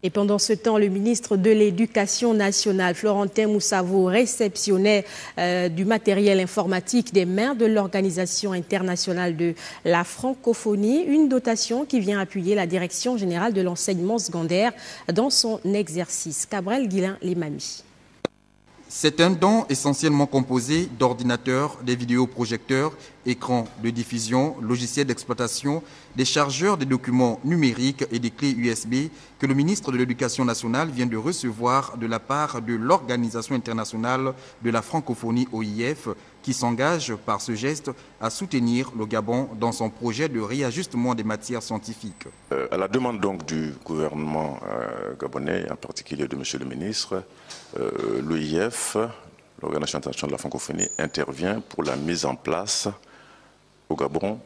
Et pendant ce temps, le ministre de l'Éducation nationale, Florentin Moussavo, réceptionnait du matériel informatique des mains de l'Organisation internationale de la francophonie, une dotation qui vient appuyer la Direction générale de l'enseignement secondaire dans son exercice. Cabrel Guilain Limami. C'est un don essentiellement composé d'ordinateurs, des vidéoprojecteurs, écrans de diffusion, logiciels d'exploitation, des chargeurs de documents numériques et des clés USB que le ministre de l'Éducation nationale vient de recevoir de la part de l'Organisation internationale de la francophonie OIF qui s'engage par ce geste à soutenir le Gabon dans son projet de réajustement des matières scientifiques. À la demande donc du gouvernement gabonais, en particulier de M. le ministre, l'OIF, l'Organisation internationale de la francophonie, intervient pour la mise en place au Gabon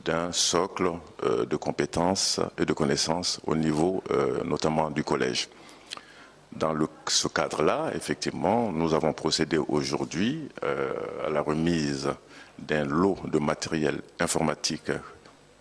d'un socle de compétences et de connaissances au niveau notamment du collège. Dans ce cadre-là, effectivement, nous avons procédé aujourd'hui à la remise d'un lot de matériel informatique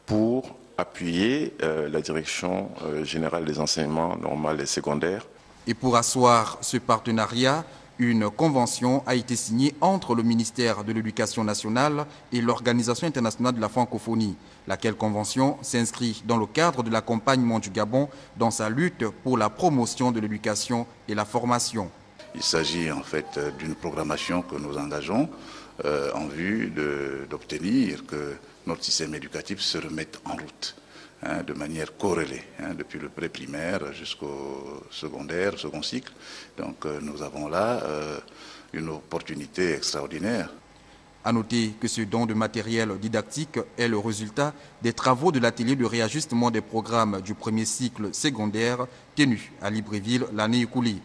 pour appuyer la Direction générale des enseignements normaux et secondaires. Et pour asseoir ce partenariat, une convention a été signée entre le ministère de l'Éducation nationale et l'Organisation internationale de la francophonie, laquelle convention s'inscrit dans le cadre de l'accompagnement du Gabon dans sa lutte pour la promotion de l'éducation et la formation. Il s'agit en fait d'une programmation que nous engageons en vue d'obtenir que notre système éducatif se remette en route. De manière corrélée, depuis le pré-primaire jusqu'au secondaire, second cycle. Donc nous avons là une opportunité extraordinaire. À noter que ce don de matériel didactique est le résultat des travaux de l'atelier de réajustement des programmes du premier cycle secondaire tenu à Libreville l'année écoulée.